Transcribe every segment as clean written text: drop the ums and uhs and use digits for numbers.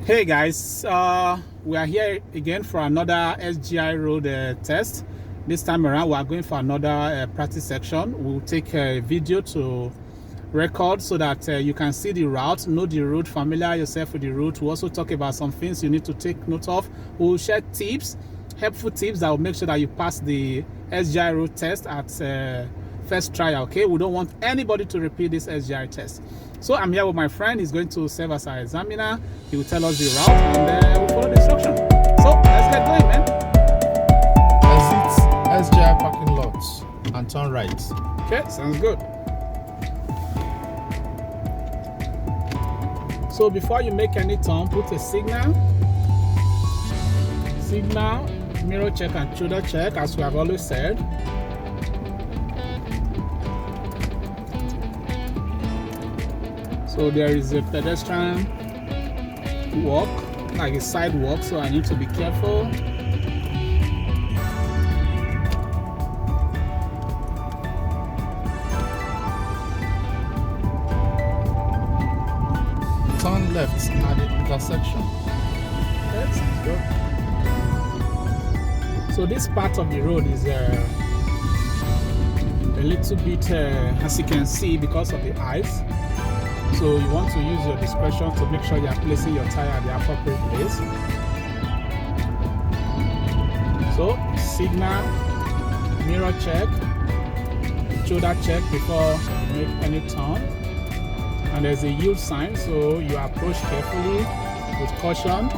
Hey guys, we are here again for another SGI road test. This time around we are going for another practice section. We'll take a video to record so that you can see the route, know the route, familiar yourself with the route. We'll also talk about some things you need to take note of. We'll share tips, helpful tips that will make sure that you pass the SGI road test at first trial. Okay, we don't want anybody to repeat this SGI test. So I'm here with my friend. He's going to serve as our examiner. He will tell us the route and we'll follow the instruction. So let's get going, man. Exit SGI parking lots and turn right. Okay, sounds good. So before you make any turn, put a signal, mirror check and shoulder check, as we have always said. So there is a pedestrian walk, like a sidewalk, so I need to be careful. Turn left at the intersection. That sounds good. So this part of the road is a little bit, as you can see, because of the ice. So you want to use your discretion to make sure you are placing your tire at the appropriate place. So signal, mirror check, shoulder check before you make any turn. And there's a yield sign, so you approach carefully with caution.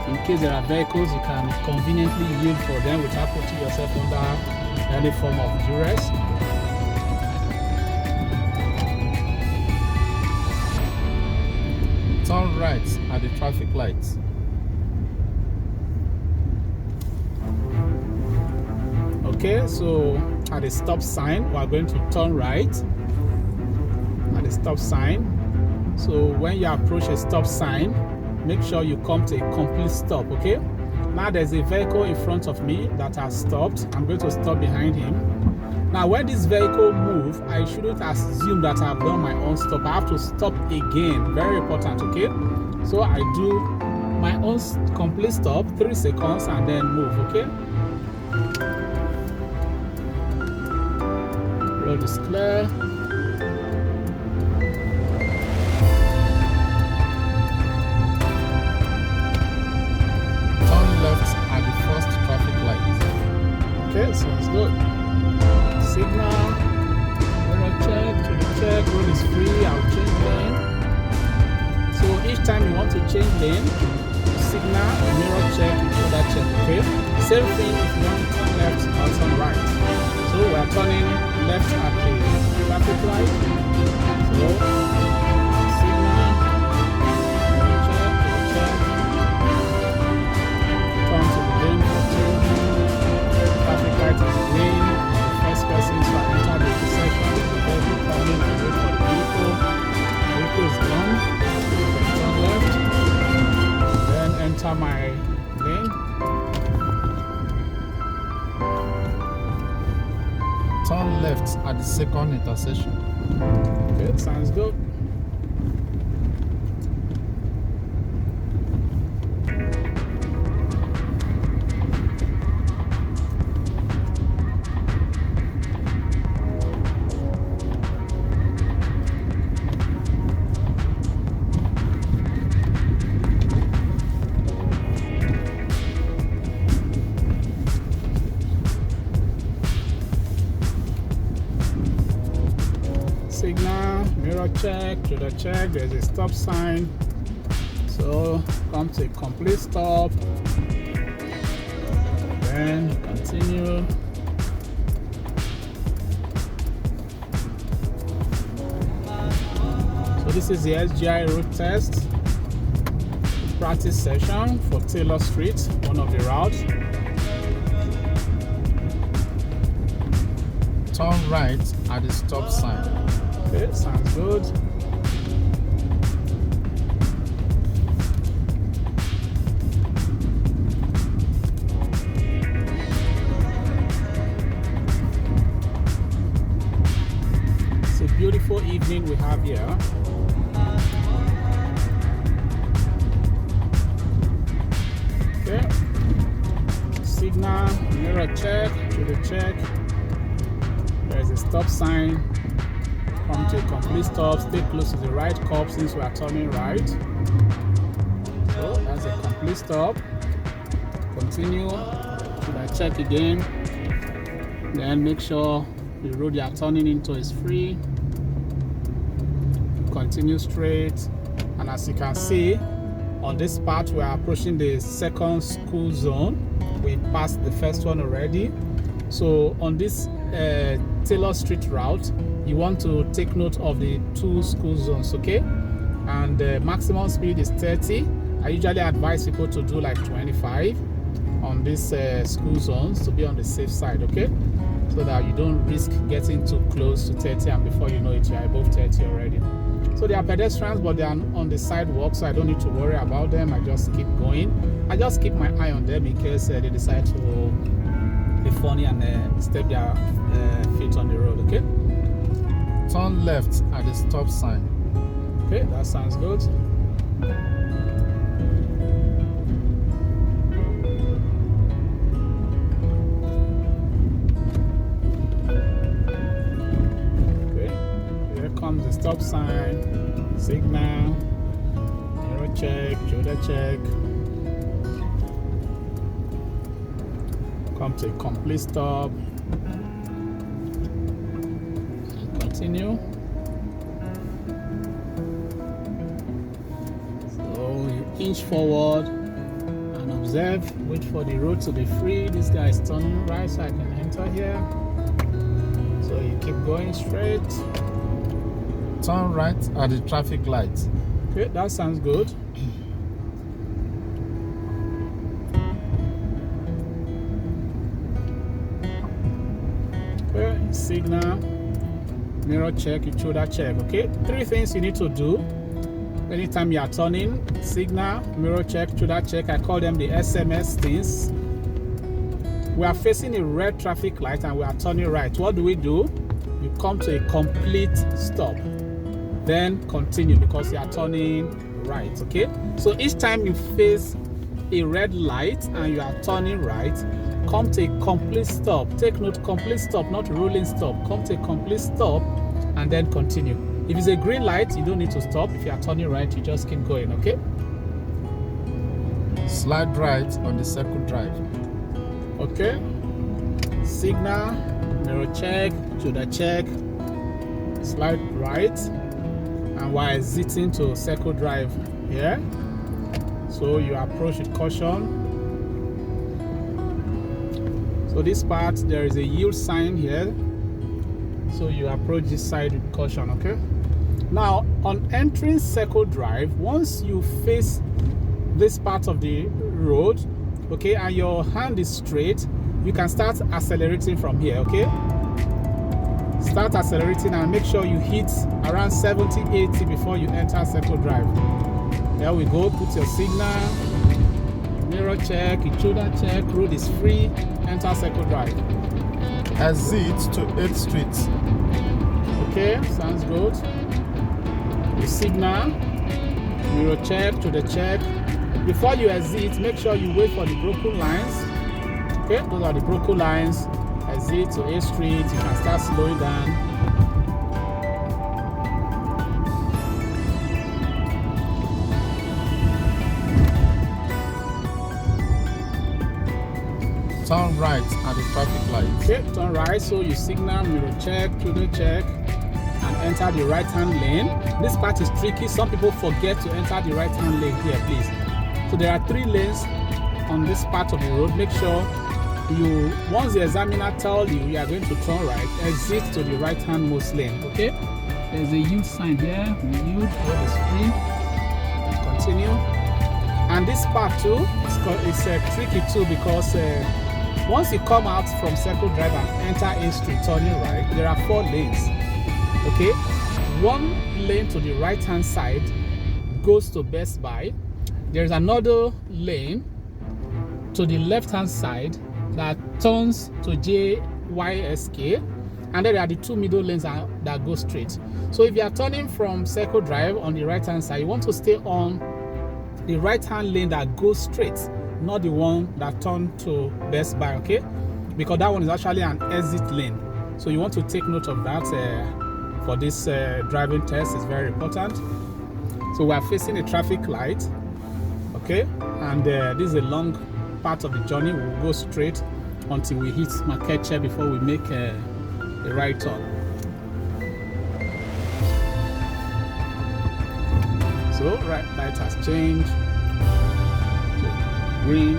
In case there are vehicles, you can conveniently yield for them without putting yourself under any form of duress. Turn right at the traffic lights. Okay, so at the stop sign, we are going to turn right at the stop sign. So when you approach a stop sign, make sure you come to a complete stop, okay? Now there's a vehicle in front of me that has stopped. I'm going to stop behind him. Now when this vehicle moves, I shouldn't assume that I've done my own stop. I have to stop again. Very important, okay? So I do my own complete stop, 3 seconds, and then move, okay? Road is clear. Turn left at the first traffic light. Okay, sounds good. Signal, mirror check, road is free, I'll change lane. So each time you want to change lane, signal, mirror check, shoulder check, okay? Same thing if you want to turn left or turn right. So we are turning left at the traffic light. So signal, mirror check, turn to the lane for 2. Traffic light is green. Persons to enter the intersection, the vehicle coming and wait for the vehicle. The vehicle is gone. Turn left, then enter my lane. Turn left at the second intersection. Okay, sounds good. Signal, mirror check, shoulder check, there's a stop sign. So come to a complete stop. Then continue. So this is the SGI road test practice session for Taylor Street, one of the routes. Turn right at the stop sign. Okay, sounds good. It's a beautiful evening we have here. signal, mirror check, shoulder check. There is a stop sign. Come to a complete stop. Stay close to the right curb since we are turning right. So that's a complete stop. Continue. Shoulder check again. Then make sure the road you are turning into is free. Continue straight. And as you can see, on this part we are approaching the second school zone. We passed the first one already. So on this Taylor Street route, you want to take note of the 2 school zones, okay? And the maximum speed is 30. I usually advise people to do like 25 on these school zones to be on the safe side, okay? So that you don't risk getting too close to 30 and before you know it, you are above 30 already. So they are pedestrians, but they are on the sidewalk, so I don't need to worry about them. I just keep going. I just keep my eye on them in case they decide to be funny and step their feet on the road, okay? Turn left at the stop sign. Okay, that sounds good. Okay, here comes the stop sign, signal, mirror check, shoulder check. Come to a complete stop. Continue. So you inch forward and observe, wait for the road to be free. This guy is turning right, so I can enter here. So you keep going straight. Turn right at the traffic light. Okay, that sounds good. Okay, signal, mirror check, shoulder check. Okay, 3 things you need to do anytime you are turning: signal, mirror check, shoulder check. I call them the SMS things. We are facing a red traffic light and we are turning right. What do? You come to a complete stop, then continue because you are turning right. Okay, so each time you face a red light and you are turning right, come to a complete stop. Take note, complete stop, not rolling stop. Come to a complete stop and then continue. If it's a green light, you don't need to stop. If you are turning right, you just keep going, okay? Slide right on the circle drive. Okay. Signal, mirror check, shoulder check, slide right, and we're exiting to circle drive here. So you approach with caution. So this part, there is a yield sign here. So you approach this side with caution, okay? Now, on entering circle drive, once you face this part of the road, okay, and your hand is straight, you can start accelerating from here, okay? Start accelerating and make sure you hit around 70, 80 before you enter circle drive. There we go. Put your signal, mirror check, shoulder check, road is free, enter circle drive. Exit to 8th Street. Okay, sounds good. You signal, mirror check, shoulder check. Before you exit, make sure you wait for the broken lines. Okay, those are the broken lines. Exit to 8th Street, you can start slowing down. Turn right at the traffic light. Okay, turn right, so you signal, mirror check, shoulder check, and enter the right-hand lane. This part is tricky. Some people forget to enter the right-hand lane here, please. So there are 3 lanes on this part of the road. Make sure you, once the examiner tells you are going to turn right, exit to the right-hand most lane, okay? There's a yield sign here. Yield, road is free. Continue. And this part too, it's tricky too because once you come out from Circle Drive and enter 8th Street turning right, there are 4 lanes. Okay, 1 lane to the right hand side goes to Best Buy. There's another lane to the left hand side that turns to JYSK, and then there are the 2 middle lanes that go straight. So if you are turning from Circle Drive on the right hand side, you want to stay on the right hand lane that goes straight. not the one that turned to Best Buy, okay? Because that one is actually an exit lane. So you want to take note of that for this driving test. Is very important. So we are facing a traffic light, okay? And this is a long part of the journey. We will go straight until we hit Makeche before we make a right turn. So right light has changed to green.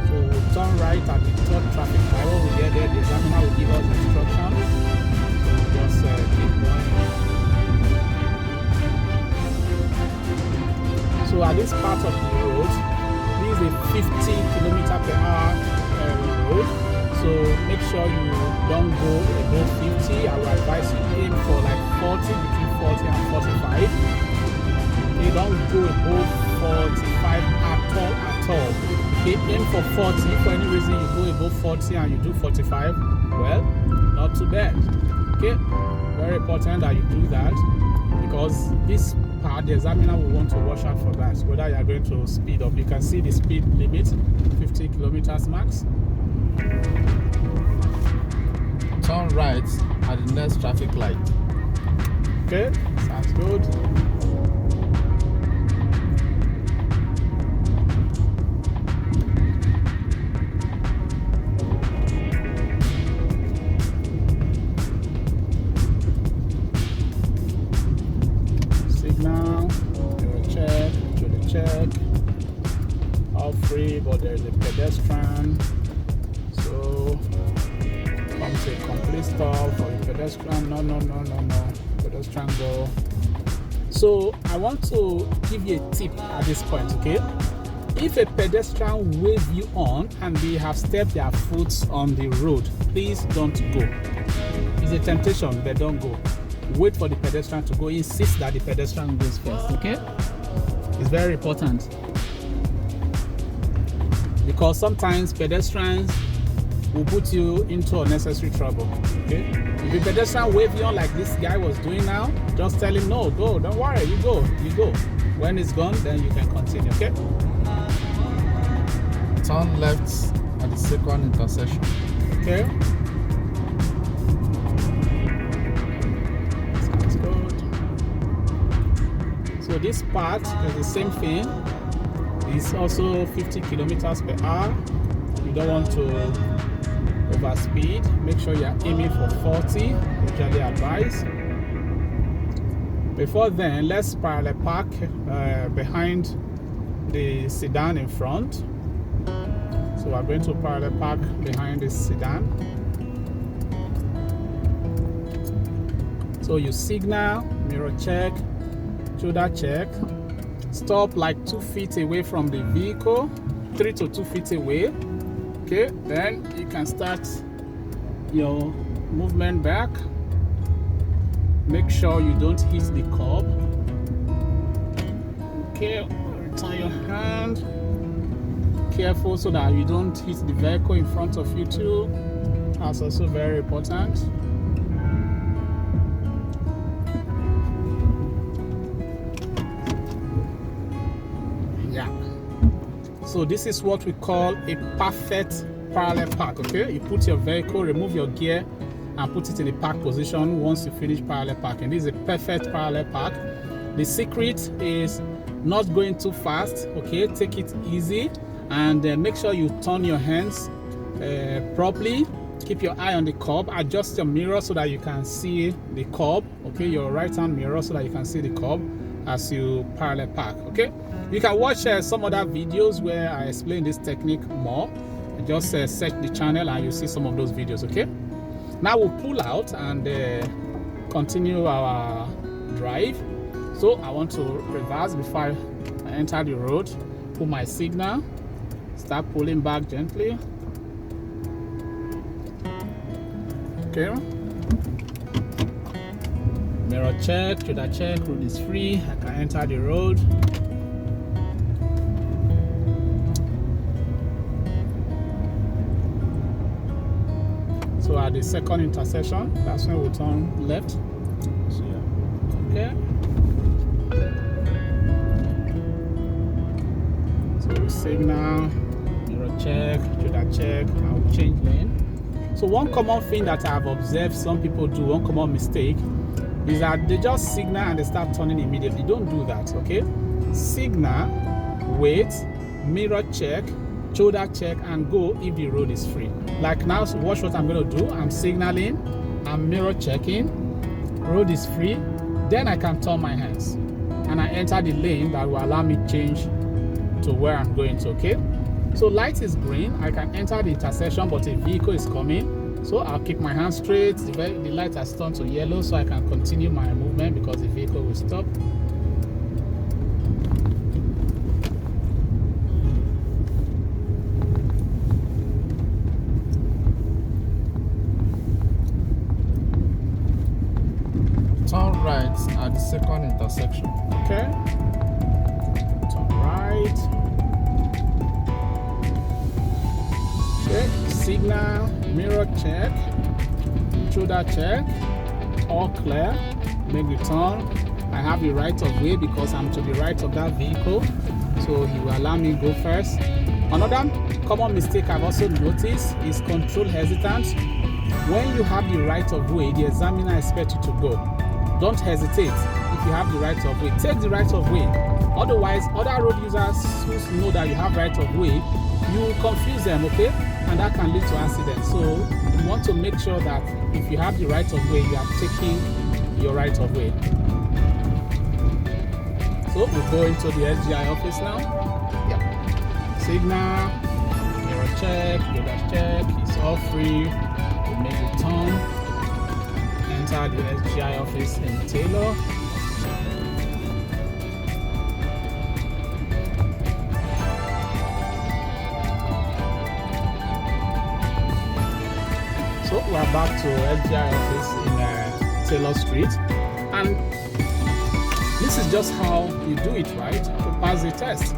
So we'll turn right at the third traffic light. When we get there, the examiner will give us instructions. So we'll just keep going. So at this part of the road, this is a 50 km/h road. So make sure you don't go above 50. I will advise you aim for like 40, between 40 and 45. Okay, don't go above 45 at all. Okay, aim for 40. If for any reason you go above 40 and you do 45, well, not too bad. Okay, very important that you do that, because this part, the examiner will want to watch out for that, whether you are going to speed up. You can see the speed limit, 50 kilometers max. Turn right at the next traffic light. Okay, sounds good. Signal, check. All free, but there's a pedestrian. So comes a complete stop for the pedestrian. No. Pedestrian go. So I want to give you a tip at this point, okay? If a pedestrian wave you on and they have stepped their foot on the road, please don't go. It's a temptation, but don't go. Wait for the pedestrian to go. Insist that the pedestrian goes first, okay? It's very important, because sometimes pedestrians will put you into unnecessary trouble, okay? If the pedestrian wave you on like this guy was doing now, just tell him, no, go, don't worry, you go. When it's gone, then you can continue, okay? Turn left at the second intersection. Okay. Sounds good. So this part is the same thing. It's also 50 km/h. You don't want to overspeed. Make sure you are aiming for 40, usually advised. Before then, let's parallel park behind the sedan in front. So we're going to parallel park behind the sedan. So you signal, mirror check, shoulder check, stop like 2 feet away from the vehicle, 3 to 2 feet away. Okay, then you can start your movement back. Make sure you don't hit the curb. Okay, return your hand. Careful so that you don't hit the vehicle in front of you too. That's also very important. Yeah. So this is what we call a perfect parallel park, okay? You put your vehicle, remove your gear, and put it in the park position once you finish parallel parking. This is a perfect parallel park. The secret is not going too fast, okay? Take it easy, and make sure you turn your hands properly. Keep your eye on the curb. Adjust your mirror so that you can see the curb, okay? Your right hand mirror so that you can see the curb as you parallel park, okay? You can watch some other videos where I explain this technique more. Just search the channel and you'll see some of those videos, okay? Now we'll pull out and continue our drive. So I want to reverse before I enter the road. Put my signal. Start pulling back gently. Okay. Mirror check, shoulder check, road is free. I can enter the road. So at the second intersection, that's when we turn left. So yeah, okay. So we signal, mirror check, shoulder check, and we change lane. So one common thing that I've observed some people do, one common mistake, is that they just signal and they start turning immediately. Don't do that, okay? Signal, wait, mirror check, shoulder check, and go if the road is free. Like now, so watch what I'm going to do. I'm signaling, I'm mirror checking, road is free, then I can turn my hands and I enter the lane that will allow me change to where I'm going to, okay? So light is green, I can enter the intersection, but a vehicle is coming. So I'll keep my hands straight. The light has turned to yellow, so I can continue my movement because the vehicle will stop. Turn right at the second intersection. Okay. Turn right. Okay. Signal, mirror check, shoulder check, all clear. Make the turn. I have the right of way because I'm to the right of that vehicle, so he will allow me go first. Another common mistake I've also noticed is control hesitance. When you have the right of way, the examiner expects you to go. Don't hesitate. If you have the right of way, take the right of way. Otherwise, other road users who know that you have right of way, you will confuse them, okay? And that can lead to accidents. So you want to make sure that if you have the right of way, you are taking your right of way. So we'll go into the SGI office now. Yeah. Signal, mirror check, shoulder check, it's all free. We'll make the turn. Enter the SGI office in Taylor. So we're back to SGI office in Taylor Street, and this is just how you do it, right? To pass the test.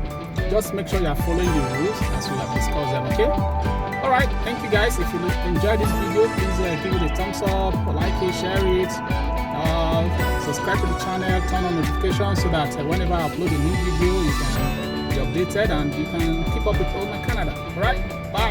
Just make sure you are following the rules as we have discussed them, okay? Alright, thank you guys. If you enjoyed this video, please give it a thumbs up, like it, share it, subscribe to the channel, turn on notifications so that whenever I upload a new video, you can be updated and you can keep up with all my Canada. Alright, bye.